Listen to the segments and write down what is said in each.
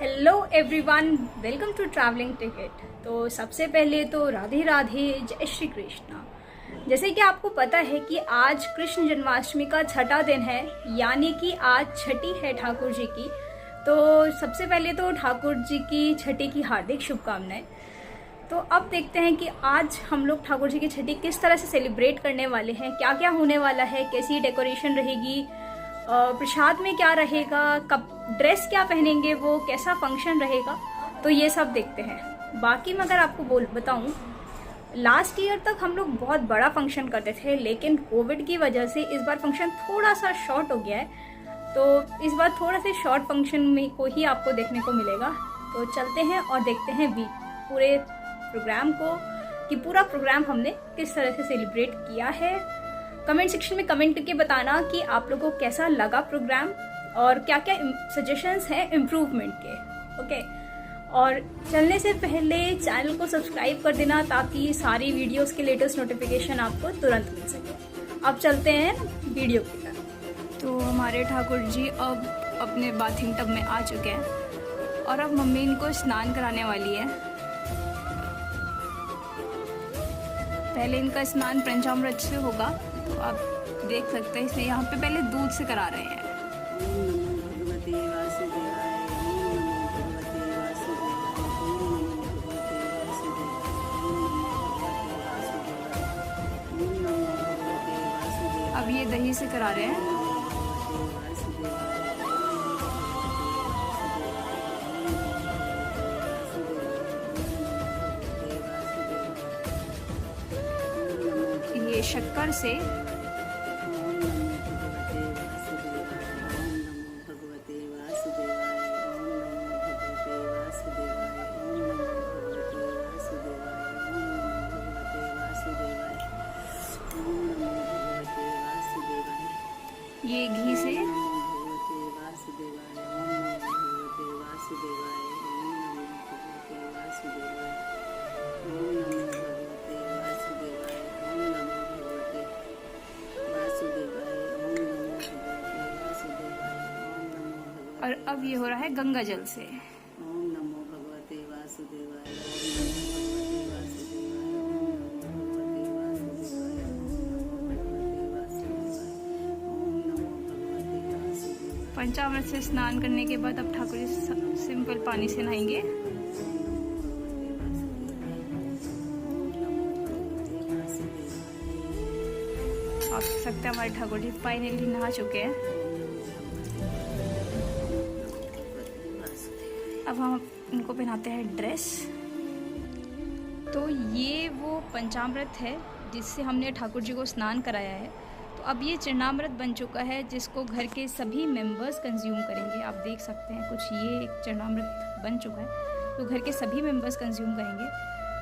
Hello everyone, welcome to travelling ticket. तो सबसे पहले तो राधे राधे, जय श्री कृष्णा। जैसे कि आपको पता है कि आज कृष्ण जन्माष्टमी का छठा दिन है, यानी कि आज छठी है ठाकुर जी की। तो सबसे पहले तो ठाकुर जी की छठी की हार्दिक शुभकामनाएं। तो अब देखते हैं कि आज हम लोग ठाकुर जी की छठी किस तरह से सेलिब्रेट करने वाले हैं, क्या क्या होने वाला है, कैसी डेकोरेशन रहेगी, प्रसाद में क्या रहेगा, कब ड्रेस क्या पहनेंगे, वो कैसा फंक्शन रहेगा। तो ये सब देखते हैं। बाकी मैं अगर आपको बताऊं, लास्ट ईयर तक हम लोग बहुत बड़ा फंक्शन करते थे, लेकिन कोविड की वजह से इस बार फंक्शन थोड़ा सा शॉर्ट हो गया है। तो इस बार थोड़ा से शॉर्ट फंक्शन में को ही आपको देखने को मिलेगा। तो चलते हैं और देखते हैं पूरे प्रोग्राम को, कि पूरा प्रोग्राम हमने किस तरह से सेलिब्रेट किया है। कमेंट सेक्शन में कमेंट करके बताना कि आप लोगों को कैसा लगा प्रोग्राम और क्या क्या सजेशंस हैं इम्प्रूवमेंट के। ओके, और चलने से पहले चैनल को सब्सक्राइब कर देना ताकि सारी वीडियोस के लेटेस्ट नोटिफिकेशन आपको तुरंत मिल सके। अब चलते हैं वीडियो की तरफ। तो हमारे ठाकुर जी अब अपने बाथिंग टब में आ चुके हैं और अब मम्मी इनको स्नान कराने वाली है। पहले इनका स्नान पंचामृत से होगा, तो आप देख सकते हैं इसमें यहाँ पे पहले दूध से करा रहे हैं। अब ये दही से करा रहे हैं। ये शक्कर से। ये घी से। और अब ये हो रहा है गंगा जल से। ओम नमो भगवते वासुदेवाय। पंचामृत से स्नान करने के बाद अब ठाकुर जी सिंपल पानी से नहाएंगे। आप देख सकते हैं हमारे ठाकुर जी फाइनली नहा चुके हैं। अब हम इनको पहनाते हैं ड्रेस। तो ये वो पंचामृत है जिससे हमने ठाकुर जी को स्नान कराया है। तो अब ये चरणामृत बन चुका है जिसको घर के सभी मेंबर्स कंज्यूम करेंगे। आप देख सकते हैं कुछ ये एक चरणामृत बन चुका है, तो घर के सभी मेंबर्स कंज्यूम करेंगे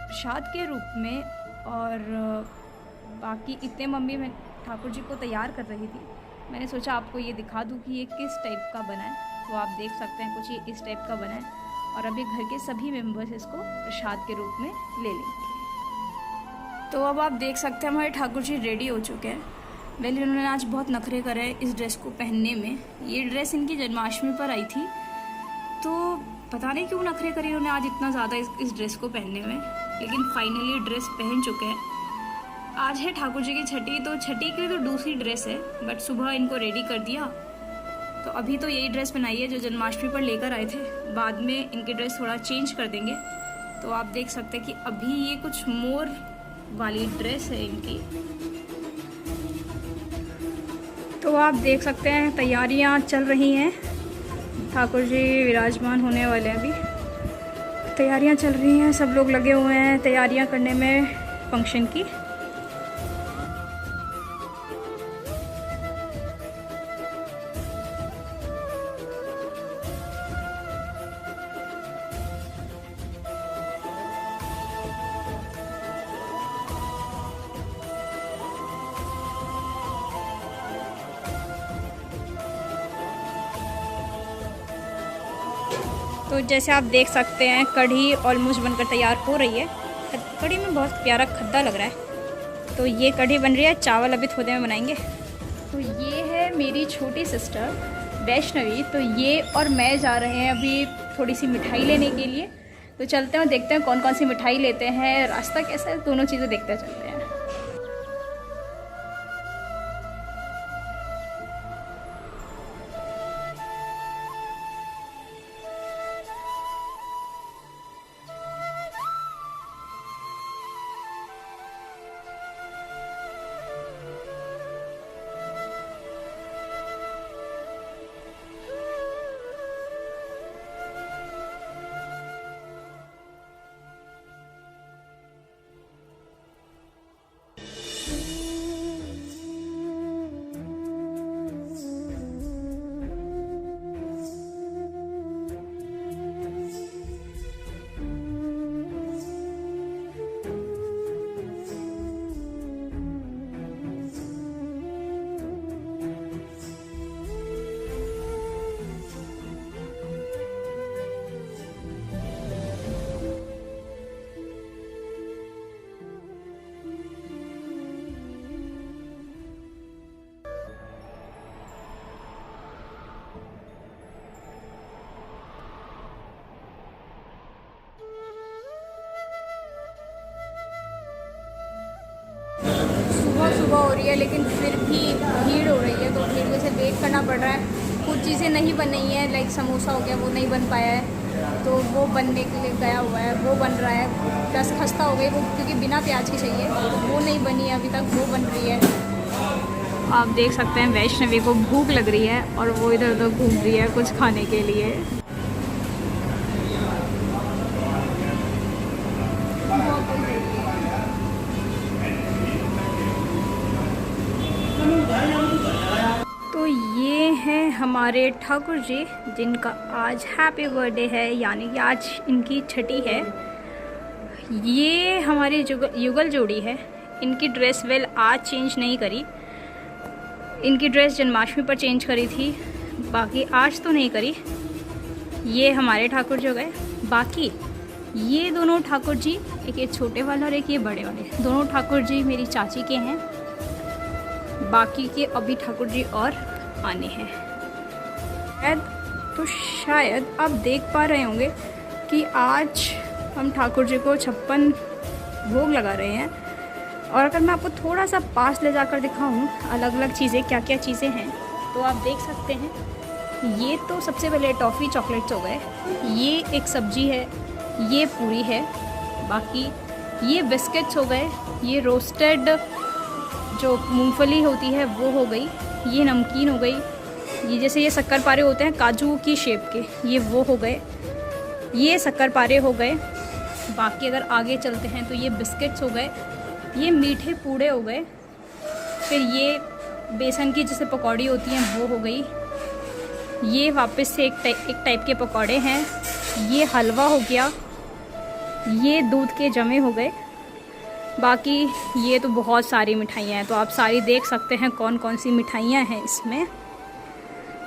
प्रसाद के रूप में। और बाकी इतने मम्मी मैं ठाकुर जी को तैयार कर रही थी, मैंने सोचा आपको ये दिखा दूँ कि ये किस टाइप का बना है। तो आप देख सकते हैं कुछ ये इस टाइप का बना है, और अभी घर के सभी मेंबर्स इसको प्रसाद के रूप में ले लेंगे। तो अब आप देख सकते हैं हमारे ठाकुर जी रेडी हो चुके हैं। वेल, इन्होंने आज बहुत नखरे करे हैं इस ड्रेस को पहनने में। ये ड्रेस इनकी जन्माष्टमी पर आई थी, तो पता नहीं क्यों नखरे करे इन्होंने आज इतना ज़्यादा इस ड्रेस को पहनने में, लेकिन फाइनली ड्रेस पहन चुके हैं। आज है ठाकुर जी की छठी, तो छठी के लिए तो दूसरी ड्रेस है, बट सुबह इनको रेडी कर दिया। तो अभी तो यही ड्रेस बनाई है जो जन्माष्टमी पर लेकर आए थे, बाद में इनकी ड्रेस थोड़ा चेंज कर देंगे। तो आप देख सकते हैं कि अभी ये कुछ मोर वाली ड्रेस है इनकी। तो आप देख सकते हैं तैयारियां चल रही हैं, ठाकुर जी विराजमान होने वाले हैं। अभी तैयारियां चल रही हैं, सब लोग लगे हुए हैं तैयारियां करने में फंक्शन की। तो जैसे आप देख सकते हैं कढ़ी ऑलमोस्ट बनकर तैयार हो रही है। कढ़ी में बहुत प्यारा खद्दा लग रहा है। तो ये कढ़ी बन रही है, चावल अभी थोड़े में बनाएंगे। तो ये है मेरी छोटी सिस्टर वैष्णवी। तो ये और मैं जा रहे हैं अभी थोड़ी सी मिठाई लेने के लिए। तो चलते हैं और देखते हैं कौन कौन सी मिठाई लेते हैं, रास्ता कैसा है, दोनों चीज़ें देखते चलते हैं। सुबह हो रही है लेकिन फिर भी भीड़ हो रही है, तो भीड़ में से वेट करना पड़ रहा है। कुछ चीज़ें नहीं बन रही हैं, लाइक समोसा हो गया वो नहीं बन पाया है, तो वो बनने के लिए गया हुआ है, वो बन रहा है। प्लस खस्ता हो गई वो, क्योंकि बिना प्याज की चाहिए, तो वो नहीं बनी है अभी तक, वो बन रही है। आप देख सकते हैं वैष्णवी को भूख लग रही है और वो इधर उधर घूम रही है कुछ खाने के लिए। तो ये हैं हमारे ठाकुर जी, जिनका आज हैप्पी बर्थडे है, यानी कि आज इनकी छठी है। ये हमारी युगल जोड़ी है। इनकी ड्रेस वेल आज चेंज नहीं करी, इनकी ड्रेस जन्माष्टमी पर चेंज करी थी, बाकी आज तो नहीं करी। ये हमारे ठाकुर जो गए, बाकी ये दोनों ठाकुर जी, एक ये छोटे वाला और एक ये बड़े वाले, दोनों ठाकुर जी मेरी चाची के हैं। बाकी के अभी ठाकुर जी और आने हैं। शायद आप देख पा रहे होंगे कि आज हम ठाकुर जी को 56 भोग लगा रहे हैं। और अगर मैं आपको थोड़ा सा पास ले जाकर दिखाऊं अलग अलग चीज़ें क्या क्या चीज़ें हैं, तो आप देख सकते हैं। ये तो सबसे पहले टॉफ़ी चॉकलेट्स हो गए, ये एक सब्जी है, ये पूरी है, बाकी ये बिस्किट्स हो गए, ये रोस्टेड जो मूंगफली होती है वो हो गई, ये नमकीन हो गई, ये जैसे ये शक्कर पारे होते हैं काजू की शेप के, ये वो हो गए, ये शक्कर पारे हो गए। बाकी अगर आगे चलते हैं तो ये बिस्किट्स हो गए, ये मीठे पूड़े हो गए, फिर ये बेसन की जैसे पकौड़ी होती हैं वो हो गई, ये वापस से एक टाइप के पकौड़े हैं, ये हलवा हो गया, ये दूध के जमे हो गए। बाकी ये तो बहुत सारी मिठाइयाँ हैं, तो आप सारी देख सकते हैं कौन कौन सी मिठाइयाँ हैं इसमें।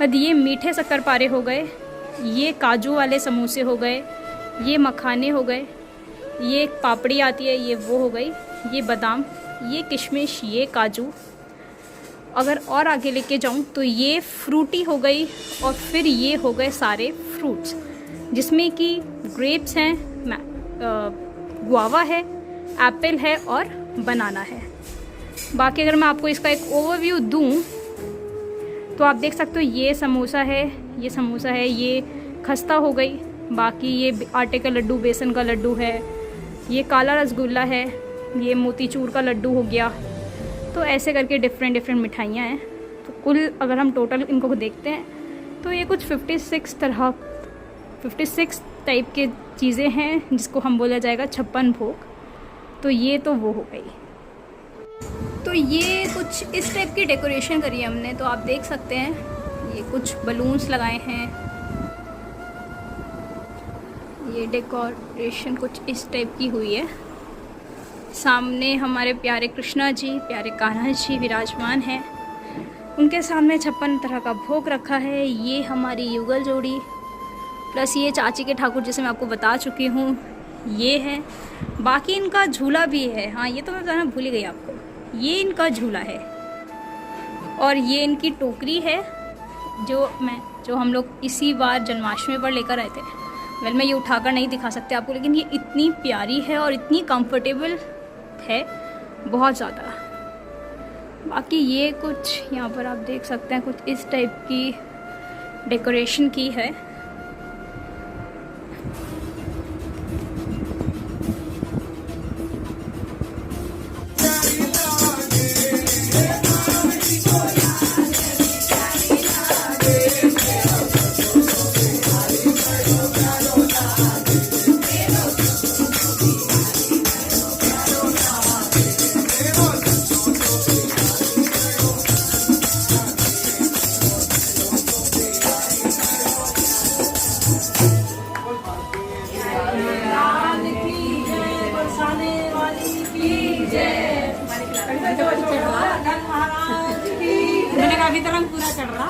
अब ये मीठे शक्करपारे हो गए, ये काजू वाले समोसे हो गए, ये मखाने हो गए, ये एक पापड़ी आती है ये वो हो गई, ये बादाम, ये किशमिश, ये काजू। अगर और आगे लेके जाऊँ तो ये फ्रूटी हो गई, और फिर ये हो गए सारे फ्रूट्स, जिसमें कि ग्रेप्स हैं, गुआवा है, एप्पल है और बनाना है। बाकी अगर मैं आपको इसका एक ओवरव्यू दूं तो आप देख सकते हो ये समोसा है, ये समोसा है, ये खस्ता हो गई, बाकी ये आटे का लड्डू, बेसन का लड्डू है, ये काला रसगुल्ला है, ये मोतीचूर का लड्डू हो गया। तो ऐसे करके डिफरेंट मिठाइयाँ हैं। तो कुल अगर हम टोटल इनको देखते हैं तो ये कुछ 56 टाइप के चीज़ें हैं, जिसको हम बोला जाएगा 56 भोग। तो ये तो वो हो गई। तो ये कुछ इस टाइप की डेकोरेशन करी है हमने, तो आप देख सकते हैं ये कुछ बलून्स लगाए हैं, ये डेकोरेशन कुछ इस टाइप की हुई है। सामने हमारे प्यारे कृष्णा जी, प्यारे कान्हा जी विराजमान हैं, उनके सामने 56 तरह का भोग रखा है। ये हमारी युगल जोड़ी, प्लस ये चाची के ठाकुर जैसे मैं आपको बता चुकी हूँ, ये है। बाकी इनका झूला भी है, हाँ ये तो मैं बताना भूल ही गई आपको, ये इनका झूला है। और ये इनकी टोकरी है जो हम लोग इसी बार जन्माष्टमी पर लेकर आए थे। वेल मैं ये उठाकर नहीं दिखा सकते आपको, लेकिन ये इतनी प्यारी है और इतनी कंफर्टेबल है, बहुत ज़्यादा। बाकी ये कुछ यहाँ पर आप देख सकते हैं, कुछ इस टाइप की डेकोरेशन की है। मैंने काफी तरह पूरा चढ़ रहा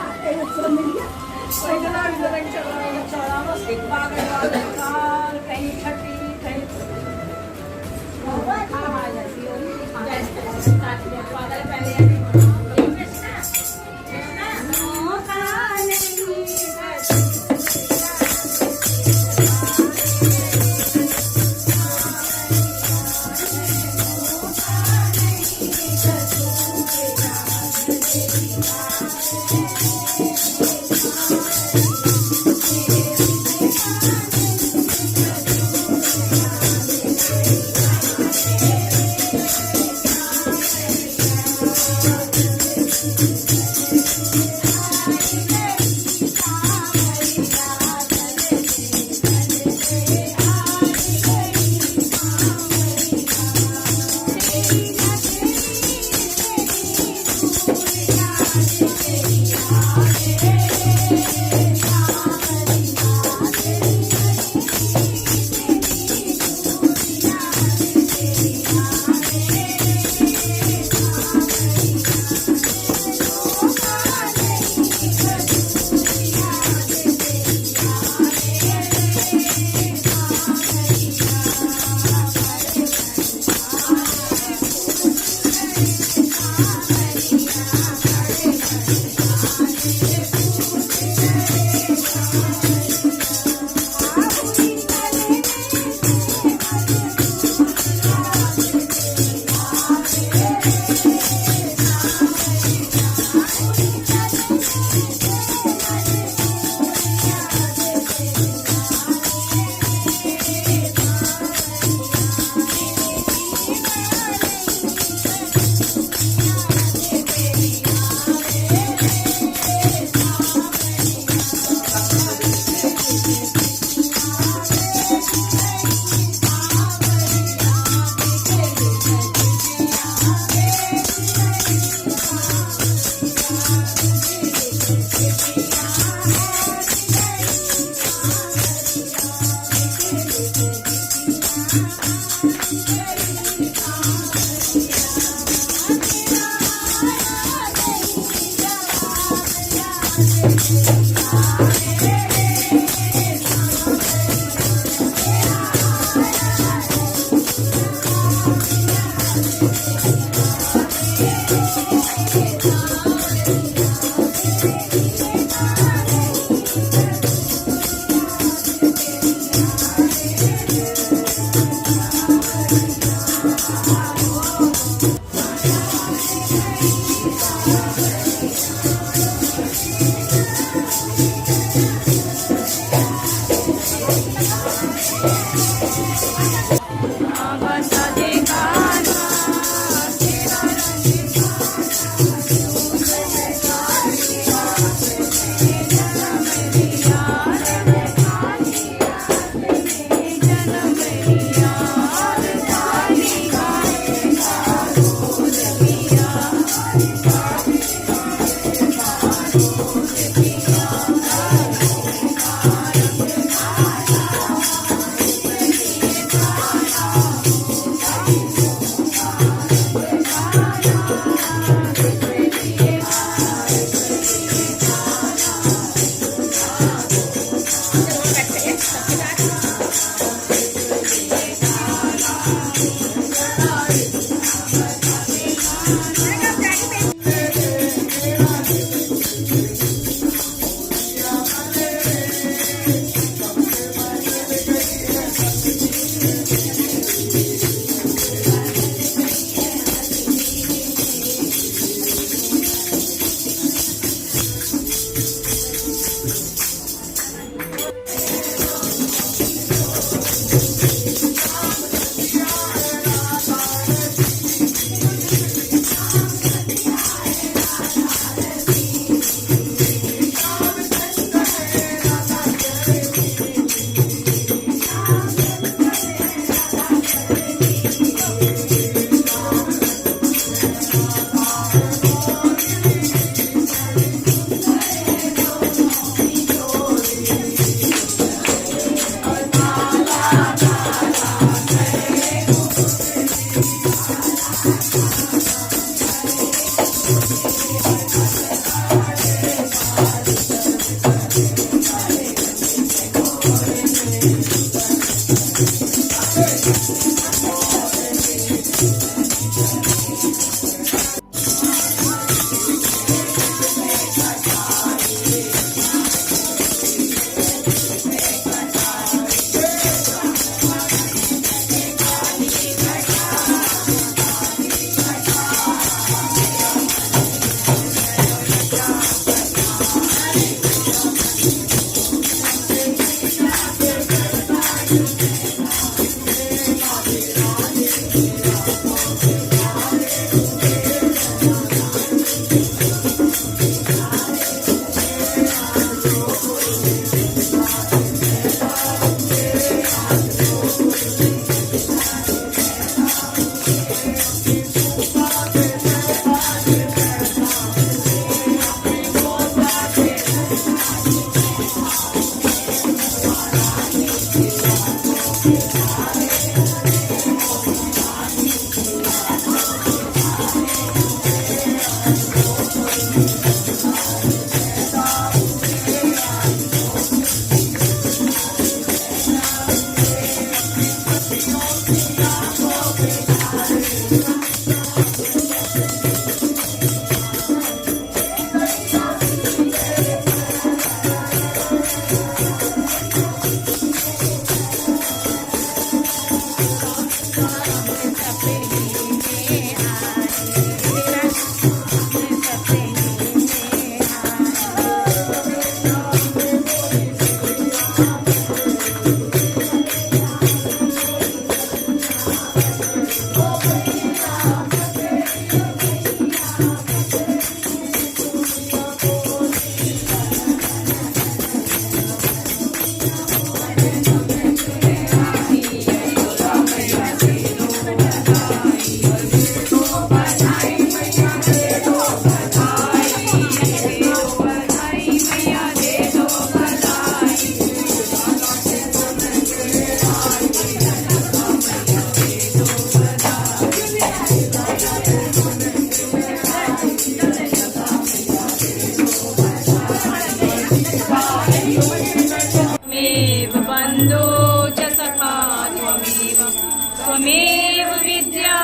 त्वमेव विद्या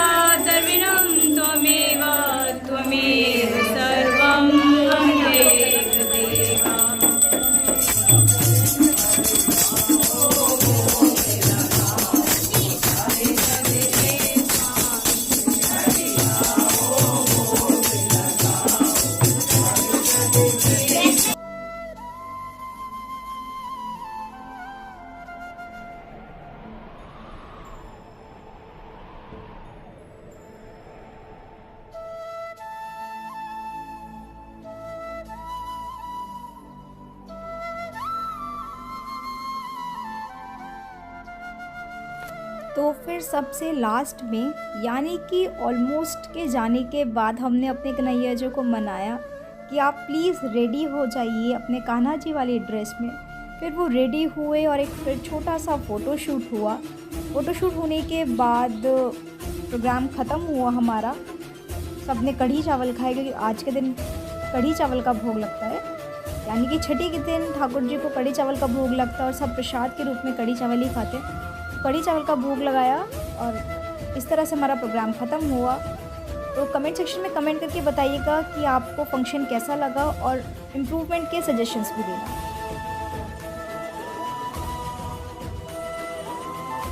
द्रविणं त्वमेव त्वमेव सर्वं देव देवा। तो फिर सबसे लास्ट में यानी कि ऑलमोस्ट के जाने के बाद हमने अपने कन्हैया जी को मनाया कि आप प्लीज़ रेडी हो जाइए अपने कान्हा जी वाली ड्रेस में। फिर वो रेडी हुए और एक फिर छोटा सा फ़ोटोशूट हुआ। फ़ोटोशूट होने के बाद प्रोग्राम ख़त्म हुआ हमारा। सब ने कढ़ी चावल खाए क्योंकि आज के दिन कढ़ी चावल का भोग लगता है, यानी कि छठी के दिन ठाकुर जी को कढ़ी चावल का भोग लगता है और सब प्रसाद के रूप में कढ़ी चावल ही खाते हैं। कढ़ी चावल का भोग लगाया और इस तरह से हमारा प्रोग्राम ख़त्म हुआ। तो कमेंट सेक्शन में कमेंट करके बताइएगा कि आपको फंक्शन कैसा लगा और इम्प्रूवमेंट के सजेशंस भी देना।